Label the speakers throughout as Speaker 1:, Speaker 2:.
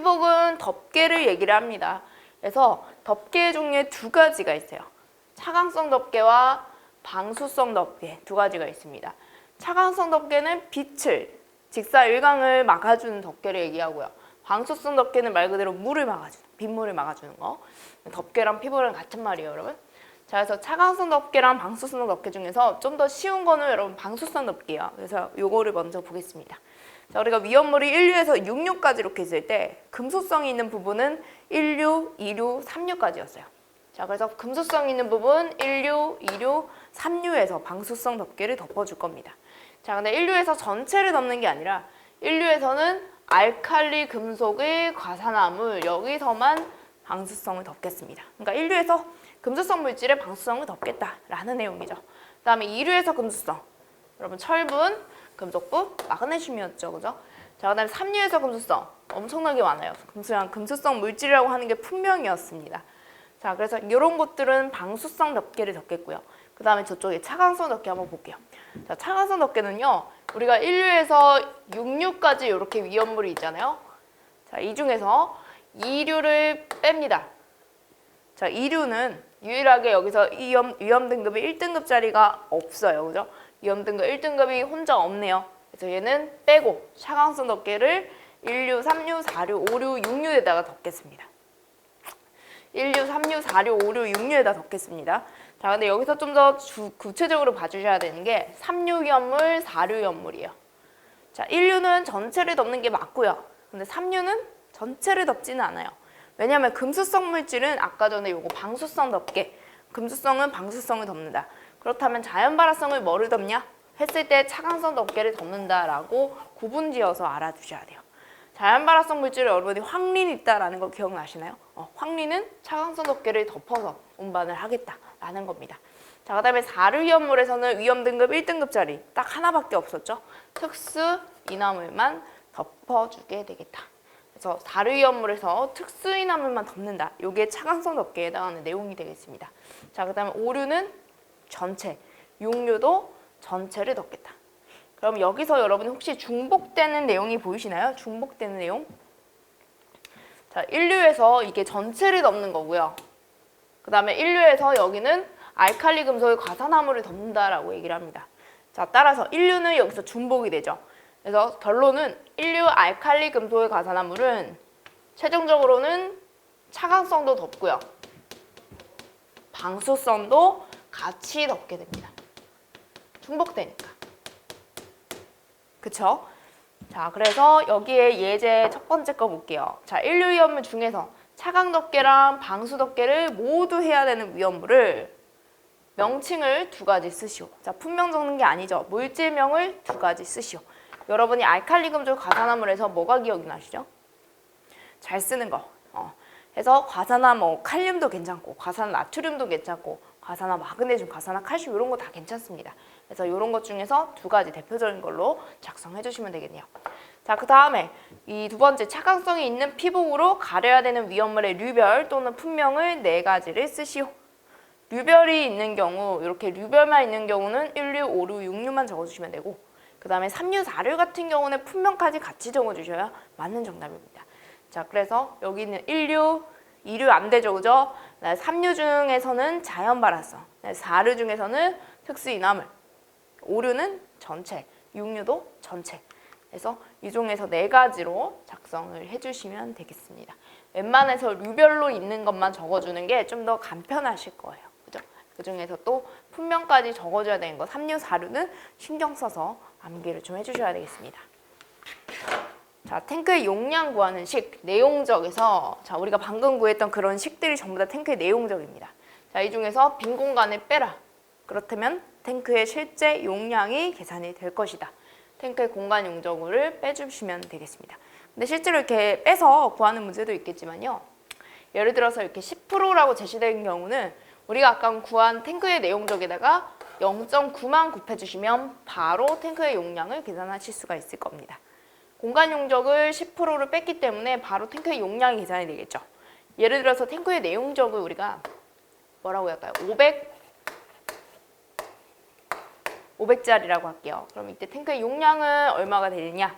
Speaker 1: 피복은 덮개를 얘기를 합니다. 그래서 덮개 종류에 두 가지가 있어요. 차광성 덮개와 방수성 덮개 두 가지가 있습니다. 차광성 덮개는 빛을, 직사일광을 막아주는 덮개를 얘기하고요. 방수성 덮개는 말 그대로 물을 막아주는, 빗물을 막아주는 거. 덮개랑 피복이랑 같은 말이에요, 여러분. 자, 그래서 차광성 덮개랑 방수성 덮개 중에서 좀 더 쉬운 거는 여러분 방수성 덮개예요. 그래서 요거를 먼저 보겠습니다. 자, 우리가 위험물이 1류에서 6류까지 이렇게 있을 때 금수성이 있는 부분은 1류, 2류, 3류까지였어요. 자, 그래서 금수성 있는 부분 1류, 2류, 3류에서 방수성 덮개를 덮어줄 겁니다. 자, 근데 1류에서 전체를 덮는 게 아니라 1류에서는 알칼리 금속의 과산화물 여기서만 방수성을 덮겠습니다. 그러니까 1류에서 금수성 물질의 방수성을 덮겠다라는 내용이죠. 그 다음에 2류에서 금수성, 여러분 철분, 금속부, 마그네슘이었죠, 그죠? 자, 그 다음에 3류에서 금수성, 엄청나게 많아요. 금수성 물질이라고 하는 게 분명이었습니다. 자, 그래서 이런 것들은 방수성 덮개를 덮겠고요. 그 다음에 저쪽에 차광성 덮개 한번 볼게요. 자, 차광성 덮개는요, 우리가 1류에서 6류까지 이렇게 위험물이 있잖아요. 자, 이 중에서 2류를 뺍니다. 자, 2류는 유일하게 여기서 위험 등급이 1등급짜리가 없어요. 그죠? 위험 등급 1등급이 혼자 없네요. 그래서 얘는 빼고 차광성 덮개를 1류, 3류, 4류, 5류, 6류에다가 덮겠습니다. 1류, 3류, 4류, 5류, 6류에다 덮겠습니다. 자, 근데 여기서 좀 더 구체적으로 봐주셔야 되는 게 3류 위험물, 4류 위험물이에요. 자, 1류는 전체를 덮는 게 맞고요. 근데 3류는 전체를 덮지는 않아요. 왜냐하면 금수성 물질은 아까 전에 요거 방수성 덮개, 금수성은 방수성을 덮는다. 그렇다면 자연발화성을 뭐를 덮냐? 했을 때 차광성 덮개를 덮는다라고 구분지어서 알아두셔야 돼요. 자연발화성 물질에 여러분이 황린이 있다라는 거 기억나시나요? 황린은 차광성 덮개를 덮어서 운반을 하겠다라는 겁니다. 자, 그 다음에 4류 위험물에서는 위험 등급 1등급짜리 딱 하나밖에 없었죠. 특수 인화물만 덮어주게 되겠다. 그래서 4류 위험물에서 특수 인화물만 덮는다. 이게 차광성 덮개에 해당하는 내용이 되겠습니다. 자, 그 다음에 5류는 전체, 6류도 전체를 덮겠다. 그럼 여기서 여러분이 혹시 중복되는 내용이 보이시나요? 중복되는 내용? 자, 1류에서 이게 전체를 덮는 거고요. 그 다음에 1류에서 여기는 알칼리 금속의 과산화물을 덮는다라고 얘기를 합니다. 자, 따라서 1류는 여기서 중복이 되죠. 그래서 결론은 1류 알칼리 금속의 과산화물은 최종적으로는 차광성도 덮고요. 방수성도 같이 덮게 됩니다. 중복되니까. 그쵸? 자, 그래서 여기에 예제 첫 번째 거 볼게요. 자, 1류 위험물 중에서 차광 덮개랑 방수 덮개를 모두 해야 되는 위험물을 명칭을 두 가지 쓰시오. 자, 품명 적는 게 아니죠. 물질명을 두 가지 쓰시오. 여러분이 알칼리 금속 과산화물에서 뭐가 기억이 나시죠? 잘 쓰는 거. 그래서 과산화 뭐 칼륨도 괜찮고, 과산화 나트륨도 괜찮고, 과산화 마그네슘, 과산화 칼슘 이런 거 다 괜찮습니다. 그래서 이런 것 중에서 두 가지 대표적인 걸로 작성해 주시면 되겠네요. 자, 그 다음에 이 두 번째 차광성이 있는 피복으로 가려야 되는 위험물의 류별 또는 품명을 네 가지를 쓰시오. 류별이 있는 경우, 이렇게 류별만 있는 경우는 1류, 5류, 6류만 적어주시면 되고, 그 다음에 3류, 4류 같은 경우는 품명까지 같이 적어주셔야 맞는 정답입니다. 자, 그래서 여기는 1류, 2류 안 되죠, 그죠? 3류 중에서는 자연발화성, 4류 중에서는 특수인화물, 5류는 전체, 6류도 전체. 그래서 이 중에서 네 가지로 작성을 해주시면 되겠습니다. 웬만해서 류별로 있는 것만 적어주는 게 좀 더 간편하실 거예요. 그죠? 그 중에서 또 품명까지 적어줘야 되는 거 3류, 4류는 신경 써서 암기를 좀 해주셔야 되겠습니다. 자, 탱크의 용량 구하는 식, 내용적에서 자, 우리가 방금 구했던 그런 식들이 전부 다 탱크의 내용적입니다. 자, 이 중에서 빈 공간을 빼라. 그렇다면 탱크의 실제 용량이 계산이 될 것이다. 탱크의 공간 용적을 빼주시면 되겠습니다. 근데 실제로 이렇게 빼서 구하는 문제도 있겠지만요. 예를 들어서 이렇게 10%라고 제시된 경우는 우리가 아까 구한 탱크의 내용적에다가 0.9만 곱해주시면 바로 탱크의 용량을 계산하실 수가 있을 겁니다. 공간 용적을 10%를 뺐기 때문에 바로 탱크의 용량이 계산이 되겠죠. 예를 들어서 탱크의 내용적을 우리가 뭐라고 할까요? 500짜리라고 할게요. 그럼 이때 탱크의 용량은 얼마가 되느냐?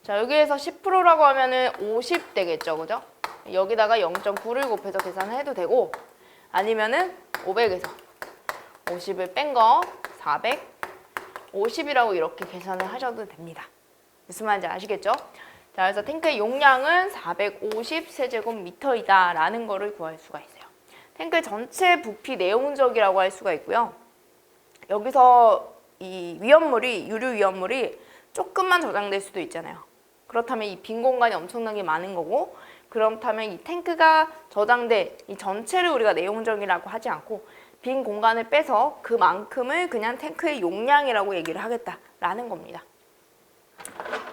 Speaker 1: 자, 여기에서 10%라고 하면은 50 되겠죠, 그죠? 여기다가 0.9를 곱해서 계산을 해도 되고, 아니면은 500에서 50을 뺀 거 450이라고 이렇게 계산을 하셔도 됩니다. 무슨 말인지 아시겠죠? 자, 그래서 탱크의 용량은 450 세제곱미터이다 라는 거를 구할 수가 있어요. 탱크 전체 부피 내용적이라고 할 수가 있고요. 여기서 이 위험물이, 유류 위험물이 조금만 저장될 수도 있잖아요. 그렇다면 이 빈 공간이 엄청나게 많은 거고, 그렇다면 이 탱크가 저장된 이 전체를 우리가 내용적이라고 하지 않고 빈 공간을 빼서 그만큼을 그냥 탱크의 용량이라고 얘기를 하겠다라는 겁니다.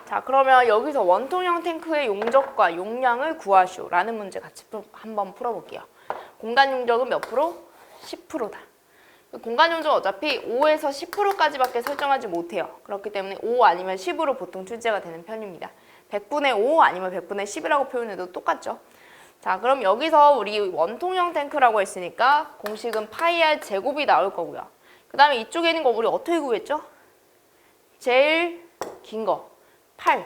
Speaker 1: 자, 그러면 여기서 원통형 탱크의 용적과 용량을 구하시오라는 문제 같이 한번 풀어볼게요. 공간 용적은 몇 프로? 10%다. 공간 용적은 어차피 5에서 10%까지밖에 설정하지 못해요. 그렇기 때문에 5 아니면 10으로 보통 출제가 되는 편입니다. 100분의 5 아니면 100분의 10이라고 표현해도 똑같죠. 자, 그럼 여기서 우리 원통형 탱크라고 했으니까 공식은 파이 r 제곱이 나올 거고요. 그 다음에 이쪽에 있는 거 우리 어떻게 구했죠? 제일 긴 거 8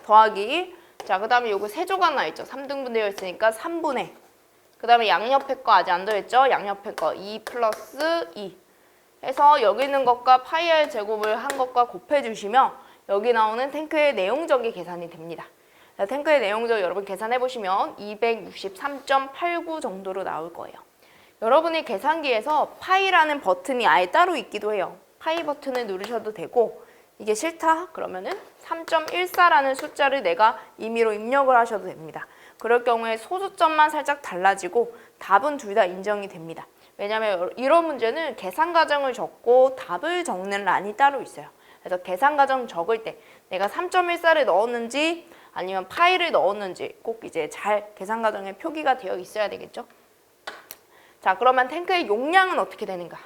Speaker 1: 더하기, 자, 그 다음에 요거 세조각 나있죠. 3등분 되어 있으니까 3분의, 그 다음에 양옆에 거 아직 안 더했죠. 양옆에 거 2 플러스 2 해서 여기 있는 것과 파이 r 제곱을 한 것과 곱해주시면 여기 나오는 탱크의 내용적이 계산이 됩니다. 자, 탱크의 내용적 여러분 계산해보시면 263.89 정도로 나올 거예요. 여러분이 계산기에서 파이라는 버튼이 아예 따로 있기도 해요. 파이 버튼을 누르셔도 되고, 이게 싫다? 그러면은 3.14라는 숫자를 내가 임의로 입력을 하셔도 됩니다. 그럴 경우에 소수점만 살짝 달라지고 답은 둘 다 인정이 됩니다. 왜냐하면 이런 문제는 계산 과정을 적고 답을 적는 란이 따로 있어요. 그래서 계산 과정 적을 때 내가 3.14를 넣었는지 아니면 파이를 넣었는지 꼭 이제 잘 계산 과정에 표기가 되어 있어야 되겠죠. 자, 그러면 탱크의 용량은 어떻게 되는가?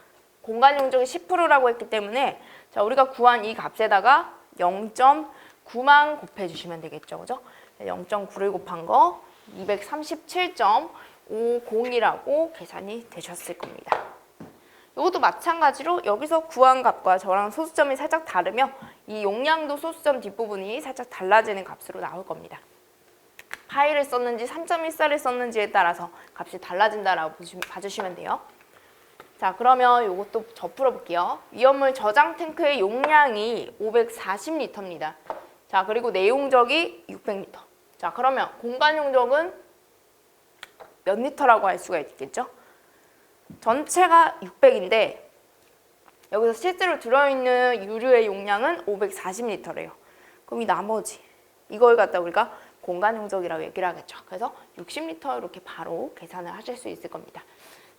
Speaker 1: 공간 용적이 10%라고 했기 때문에, 자, 우리가 구한 이 값에다가 0.9만 곱해주시면 되겠죠, 그죠? 0.9를 곱한 거 237.50이라고 계산이 되셨을 겁니다. 이것도 마찬가지로 여기서 구한 값과 저랑 소수점이 살짝 다르며 이 용량도 소수점 뒷부분이 살짝 달라지는 값으로 나올 겁니다. 파이를 썼는지 3.14를 썼는지에 따라서 값이 달라진다라고 봐주시면 돼요. 자, 그러면 이것도 저 풀어볼게요. 위험물 저장 탱크의 용량이 540리터입니다. 자, 그리고 내용적이 600리터. 자, 그러면 공간 용적은 몇 리터라고 할 수가 있겠죠? 전체가 600인데 여기서 실제로 들어있는 유류의 용량은 540리터래요. 그럼 이 나머지 이걸 갖다 우리가 공간 용적이라고 얘기를 하겠죠. 그래서 60리터 이렇게 바로 계산을 하실 수 있을 겁니다.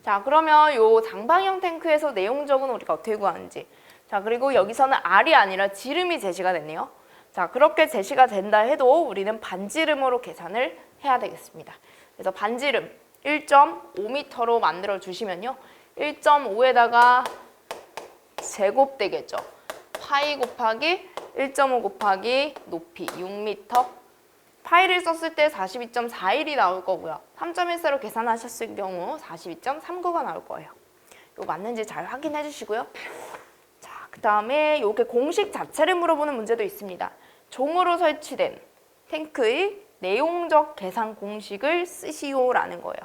Speaker 1: 자, 그러면 요 장방형 탱크에서 내용적은 우리가 어떻게 구하는지. 자, 그리고 여기서는 R이 아니라 지름이 제시가 됐네요. 자, 그렇게 제시가 된다 해도 우리는 반지름으로 계산을 해야 되겠습니다. 그래서 반지름 1.5m로 만들어 주시면요. 1.5에다가 제곱 되겠죠. 파이 곱하기 1.5 곱하기 높이 6m. 파이를 썼을 때 42.41이 나올 거고요. 3.14로 계산하셨을 경우 42.39가 나올 거예요. 이거 맞는지 잘 확인해 주시고요. 자, 그 다음에 이렇게 공식 자체를 물어보는 문제도 있습니다. 종으로 설치된 탱크의 내용적 계산 공식을 쓰시오라는 거예요.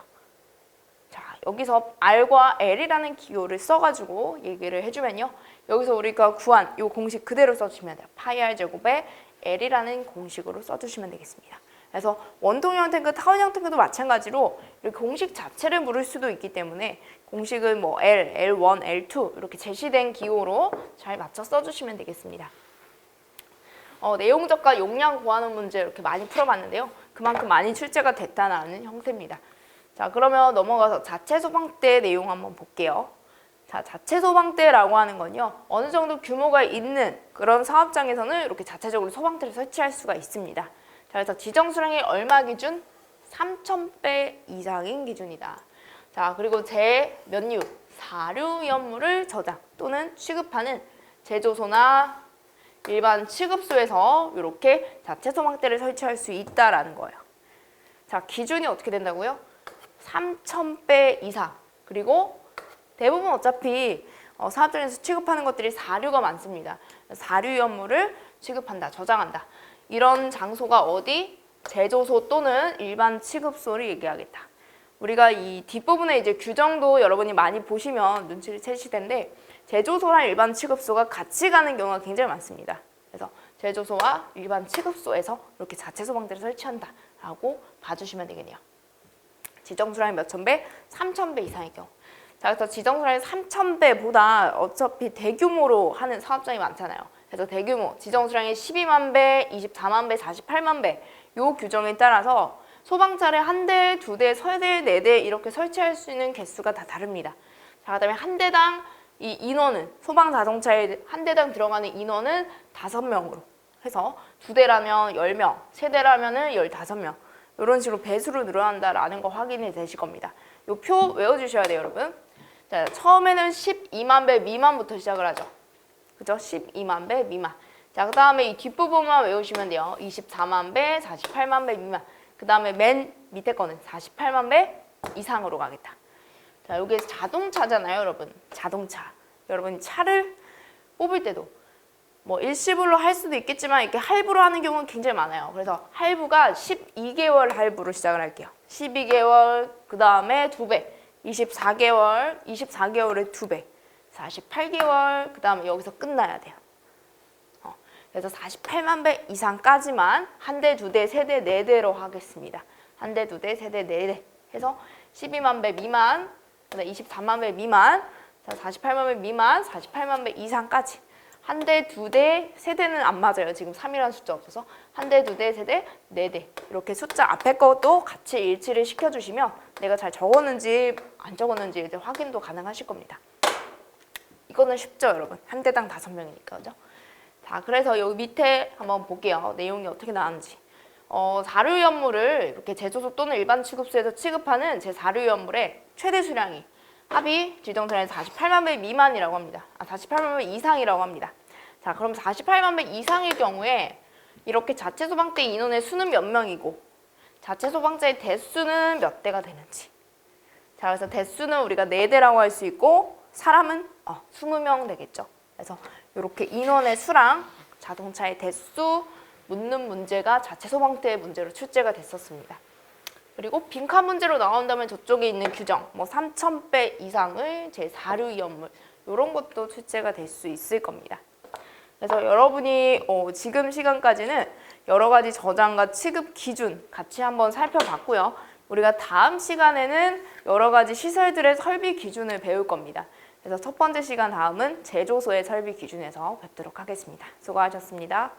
Speaker 1: 자, 여기서 R과 L이라는 기호를 써가지고 얘기를 해주면요. 여기서 우리가 구한 이 공식 그대로 써주시면 돼요. 파이 R 제곱에 L이라는 공식으로 써주시면 되겠습니다. 그래서 원통형 탱크, 타원형 탱크도 마찬가지로 이렇게 공식 자체를 물을 수도 있기 때문에 공식을 뭐 L, L1, L2 이렇게 제시된 기호로 잘 맞춰 써주시면 되겠습니다. 내용적과 용량 구하는 문제 이렇게 많이 풀어봤는데요. 그만큼 많이 출제가 됐다는 형태입니다. 자, 그러면 넘어가서 자체 소방대 내용 한번 볼게요. 자, 자체 소방대라고 하는 건요. 어느 정도 규모가 있는 그런 사업장에서는 이렇게 자체적으로 소방대를 설치할 수가 있습니다. 자, 그래서 지정 수량이 얼마 기준? 3,000배 이상인 기준이다. 자, 그리고 제-류, 사류 위험물을 저장 또는 취급하는 제조소나 일반 취급소에서 이렇게 자체 소방대를 설치할 수 있다라는 거예요. 자, 기준이 어떻게 된다고요? 3,000배 이상. 그리고 대부분 어차피 사업장에서 취급하는 것들이 사류가 많습니다. 사류 위험물을 취급한다, 저장한다. 이런 장소가 어디? 제조소 또는 일반 취급소를 얘기하겠다. 우리가 이 뒷부분에 이제 규정도 여러분이 많이 보시면 눈치를 채실 텐데 제조소랑 일반 취급소가 같이 가는 경우가 굉장히 많습니다. 그래서 제조소와 일반 취급소에서 이렇게 자체 소방대를 설치한다라고 봐주시면 되겠네요. 지정수량이 몇천 배? 3,000배 이상의 경우. 자, 그래서 지정수량이 3,000배보다 어차피 대규모로 하는 사업장이 많잖아요. 그래서 대규모, 지정수량이 12만 배, 24만 배, 48만 배 요 규정에 따라서 소방차를 한 대, 두 대, 세 대, 네 대 이렇게 설치할 수 있는 개수가 다 다릅니다. 자, 그다음에 한 대당 이 인원은 소방 자동차에 한 대당 들어가는 인원은 5명으로 해서 두 대라면 10명, 세 대라면은 15명 이런 식으로 배수로 늘어난다라는 거 확인이 되실 겁니다. 이 표 외워주셔야 돼요, 여러분. 자, 처음에는 12만 배 미만부터 시작을 하죠. 그죠? 12만 배 미만. 자, 그 다음에 이 뒷부분만 외우시면 돼요. 24만 배, 48만 배 미만. 그 다음에 맨 밑에 거는 48만 배 이상으로 가겠다. 자, 여기 자동차잖아요, 여러분. 자동차. 여러분이 차를 뽑을 때도 뭐 일시불로 할 수도 있겠지만 이렇게 할부로 하는 경우는 굉장히 많아요. 그래서 할부가 12개월 할부로 시작을 할게요. 12개월, 그 다음에 2배. 24개월, 24개월에 2배. 48개월, 그 다음에 여기서 끝나야 돼요. 그래서 48만 배 이상까지만 한 대, 두 대, 세 대, 네 대로 하겠습니다. 한 대, 두 대, 세 대, 네 대 해서 12만 배 미만, 24만 배 미만, 48만 배 미만, 48만 배 이상까지 한 대, 두 대, 세 대는 안 맞아요. 지금 3이라는 숫자 없어서 한 대, 두 대, 세 대, 네 대 이렇게 숫자 앞에 것도 같이 일치를 시켜주시면 내가 잘 적었는지 안 적었는지 이제 확인도 가능하실 겁니다. 이거는 쉽죠, 여러분. 한 대당 5명이니까, 그죠? 자, 그래서 여기 밑에 한번 볼게요. 내용이 어떻게 나왔는지. 사료위험물을 이렇게 제조소 또는 일반 취급소에서 취급하는 제4류위험물의 최대 수량이 합의 지정수량이 48만 배 미만이라고 합니다. 48만 배 이상이라고 합니다. 자, 그럼 48만 배 이상의 경우에 이렇게 자체 소방대 인원의 수는 몇 명이고 자체 소방차의 대수는 몇 대가 되는지. 자, 그래서 대수는 우리가 4대라고 할 수 있고 사람은 20명 되겠죠. 그래서 이렇게 인원의 수랑 자동차의 대수 묻는 문제가 자체 소방대의 문제로 출제가 됐었습니다. 그리고 빈칸 문제로 나온다면 저쪽에 있는 규정, 뭐 3,000배 이상의 제4류위험물 이런 것도 출제가 될 수 있을 겁니다. 그래서 여러분이 지금 시간까지는 여러 가지 저장과 취급 기준 같이 한번 살펴봤고요. 우리가 다음 시간에는 여러 가지 시설들의 설비 기준을 배울 겁니다. 그래서 첫 번째 시간 다음은 제조소의 설비 기준에서 뵙도록 하겠습니다. 수고하셨습니다.